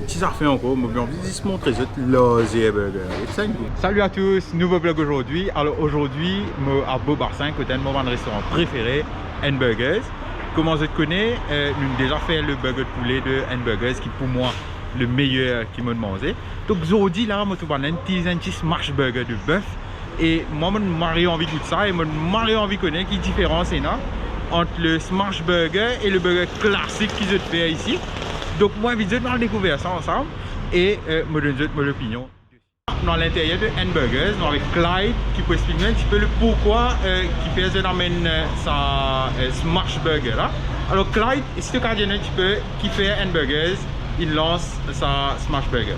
petites affaires encore, mais bien envie de se montrer le burger. Salut à tous, nouveau vlog aujourd'hui. Alors aujourd'hui, à Beaubassin, côté de mon restaurant préféré, N-Burgers. Comment je te connais, nous déjà fait le burger de poulet de N-Burgers qui pour moi le meilleur qui m'a demandé. Donc aujourd'hui là, je vais un petit smash burger de bœuf. Et moi, je m'ai envie de goûter ça et je m'ai envie de connaître qui différence est là entre le smash burger et le burger classique qu'ils ont fait ici. Donc moi, je vais découvrir ça ensemble et me donner mon opinion. Dans l'intérieur de N-Burgers, avec Clyde qui peut expliquer un petit peu le pourquoi qui fait sa smash burger là. Alors Clyde, si tu regardes un petit peu qui fait N-Burgers, il lance sa smash burger.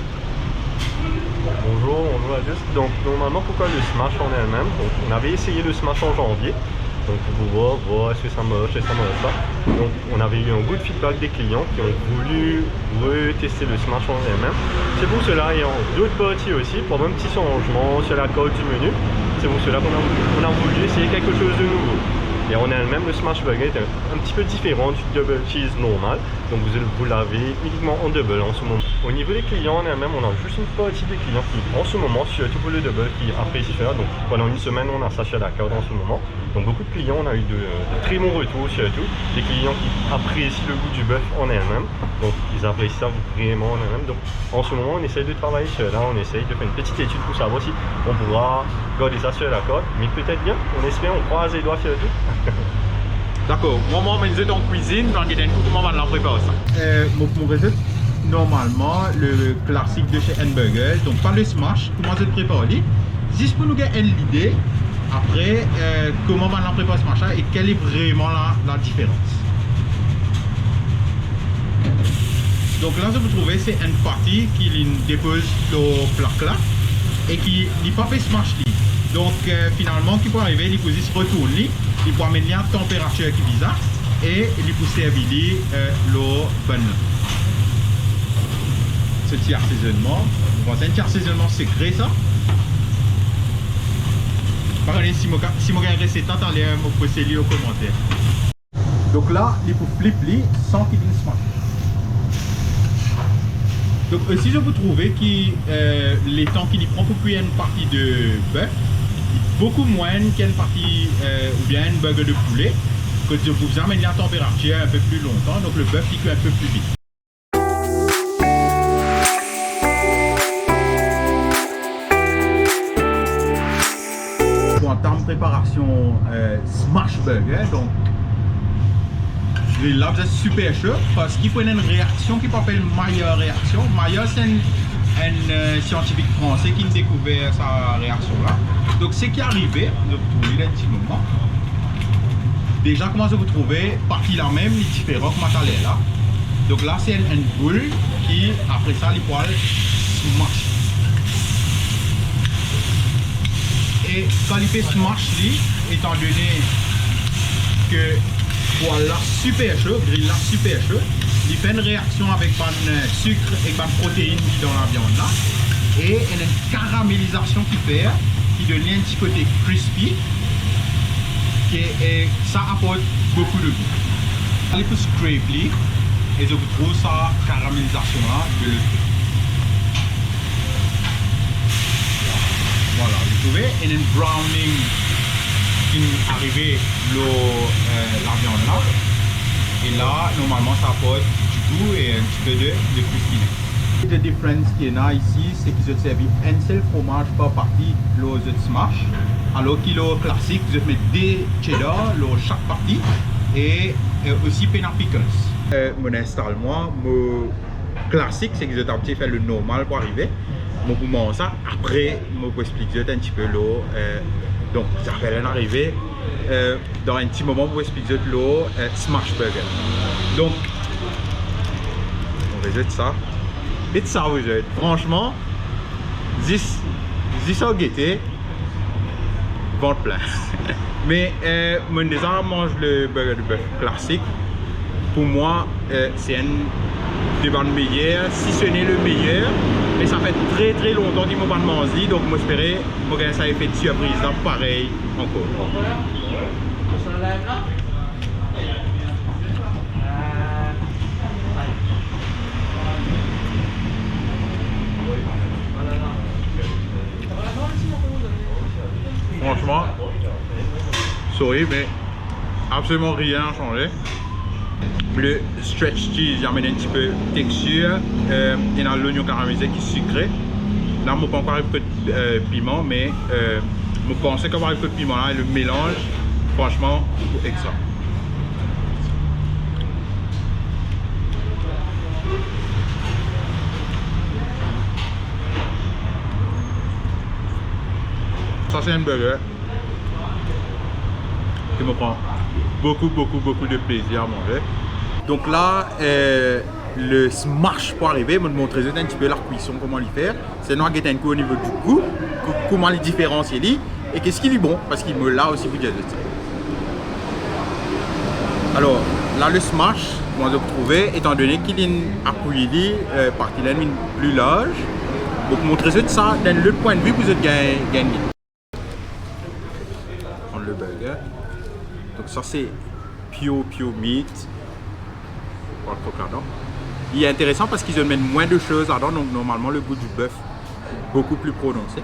Bonjour à tous. Donc normalement pourquoi le smash en elle-même, on avait essayé le smash en janvier. Donc pour voir est-ce que ça marche, est-ce que ça marche pas. Donc on avait eu un good feedback des clients qui ont voulu retester le smash en elle-même. C'est pour cela et en d'autres parties aussi, pour un petit changement sur la carte du menu. C'est pour cela qu'on a voulu essayer quelque chose de nouveau. Et en elle-même, le smash burger est un petit peu différent du double cheese normal. Donc vous l'avez uniquement en double en ce moment. Au niveau des clients en elle-même, on a juste une partie des clients qui en ce moment, surtout pour le double, qui apprécient ça. Donc pendant une semaine, on a ça sur la carte en ce moment. Donc beaucoup de clients, on a eu de très bons retours surtout. Des clients qui apprécient le goût du bœuf en elle-même. Donc ils apprécient ça vraiment en elle-même. Donc en ce moment, on essaye de travailler sur là, on essaye de faire une petite étude pour savoir si on pourra garder ça sur la carte. Mais peut-être bien, on espère, on croise les doigts surtout. D'accord, moi je suis en cuisine, donc il y a un coup comment on va préparer ça. Mon recette, normalement, le classique de chez N-Burgers, donc pas le smash, comment je le prépare, juste pour nous gagner l'idée, après, comment on va préparer ce machin et quelle est vraiment la différence. Donc là, je vous trouvez, c'est une partie qui dépose le plaque là et qui n'est pas fait smash. Donc finalement, qui peut arriver, il peut se retourner, il peut amener une température qui est bizarre et il peut servir le bun. Ce petit assaisonnement, c'est un petit assaisonnement secret ça. Par contre, si je gagne une recette, attendez, je peux poster au commentaire. Donc là, il peut flipper sans qu'il se smash. Donc si je vous trouvez que les temps qu'il prend pour cuire une partie de bœuf, beaucoup moins qu'une partie ou bien une burger de poulet, que je vous amène la température un peu plus longtemps, donc le bœuf il cuit un peu plus vite. En termes de préparation smash burger, donc là vous êtes super chaud parce qu'il faut une réaction qui s'appelle Maillard réaction. Maillard c'est un scientifique français qui a découvert sa réaction là. Donc ce qui est arrivé, je vous trouve un petit moment. Déjà comment vous trouvez, partie là même, les différents matériels là. Donc là c'est une boule qui après ça les poils smash. Et quand il fait smash, étant donné que poil là super chaud, grill là super chaud, il fait une réaction avec le sucre et la protéine dans la viande là. Et il y a une caramélisation qui donne un petit côté crispy. Et ça apporte beaucoup de goût. Il peut scrape et je trouve sa caramélisation là de le fait. Voilà, vous trouvez, il y a une browning qui est arrivé la viande là. Et là, normalement, ça apporte du goût et un petit peu de crispiness. La différence qu'il y a ici, c'est qu'ils ont servi un seul fromage par partie, le smash. Alors qu'il est classique, vous mettez des cheddar, chaque partie, et aussi penna pickles. Mon installement, mon classique, c'est qu'ils ont un petit fait le normal pour arriver. Mon pour ça, après, je peux expliquer un petit peu l'eau. Donc, ça fait l'arrivée dans un petit moment pour expliquer l'eau smash burger. Donc, on va jeter ça. Et ça, vous jette. Franchement, 10 au guetté, ventre plein. Mais, mon déjà mange le burger de bœuf classique. Pour moi, c'est un des meilleurs, si ce n'est le meilleur. Mais ça fait très longtemps qu'ils m'ont pas demandé, donc j'espère que ça ait fait de surprise là, pareil encore. sorry, mais absolument rien n'a changé. Le stretch cheese, il amène un petit peu de texture. Il y a l'oignon caramélisé qui est sucré. Là, je ne pas encore un peu de piment, mais je pensais qu'avoir un peu de piment là, et le mélange, franchement, extra. Ça, c'est un burger qui me prend beaucoup de plaisir à manger. Donc là, le smash pour arriver, je vais te montrer un petit peu la cuisson, comment le faire. C'est un coup au niveau du goût, comment les différencier et qu'est-ce qui est bon, parce qu'il me l'a aussi vous dire de ça. Alors là, le smash, moi je trouver, étant donné qu'il est à couiller, partie là plus large, donc montrer ça dans le point de vue vous êtes gagné. Prendre le burger. Donc ça c'est pure meat. Pour le coq là-dedans. Il est intéressant parce qu'ils mettent moins de choses là-dedans, donc normalement le goût du bœuf est beaucoup plus prononcé.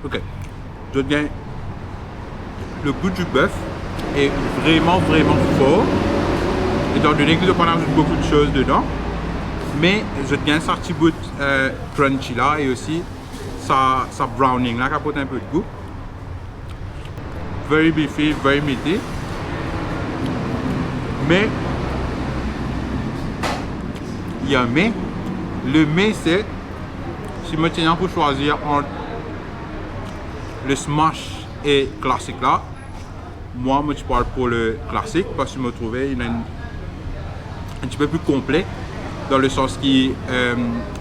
Ok, je viens. Le goût du bœuf est vraiment fort, étant donné que je prends beaucoup de choses dedans. Mais je tiens ça petit bout crunchy là et aussi sa browning là qui apporte un peu de goût. Very beefy, very meaty. Mais il y a un mais. Le mais c'est si je me tiens pour choisir entre le smash et classique là. Moi je parle pour le classique parce que je me trouvais un petit peu plus complet. Dans le sens qu'il y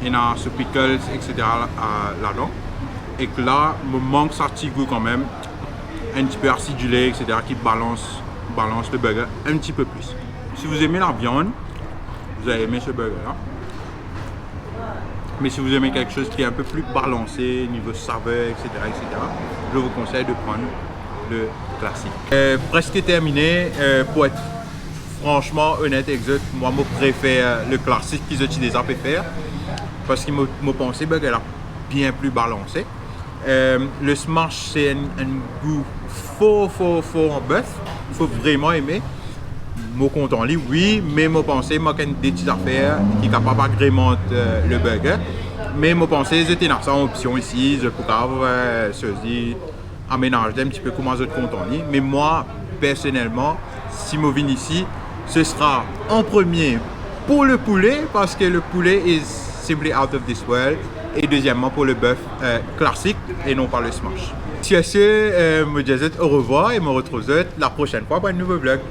a ce pickles, etc. là-dedans. Et que là, me manque ça petit goût quand même. Un petit peu acidulé, etc. qui balance le burger un petit peu plus. Si vous aimez la viande, vous allez aimer ce burger là. Mais si vous aimez quelque chose qui est un peu plus balancé, niveau saveur, etc. je vous conseille de prendre le classique. Presque terminé. Pour être franchement honnête exact, moi je préfère le classique qu'ils utilisent à faire parce qu'il me pensé que elle a bien plus balancé. Le smash c'est un goût fort en bœuf, il faut vraiment aimer. Moi content lui, oui, mais moi pensé moi qu'il y a des petites affaires qui sont capables d'agrémenter le burger. Mais moi pensé j'étais dans ça en option ici, je peux ceci aménager un petit peu comment je content lui. Mais moi personnellement, si je viens ici, ce sera en premier pour le poulet parce que le poulet est simply out of this world et deuxièmement pour le bœuf classique et non pas le smash. Sur ce, je me dis au revoir et me retrouve la prochaine fois pour un nouveau vlog.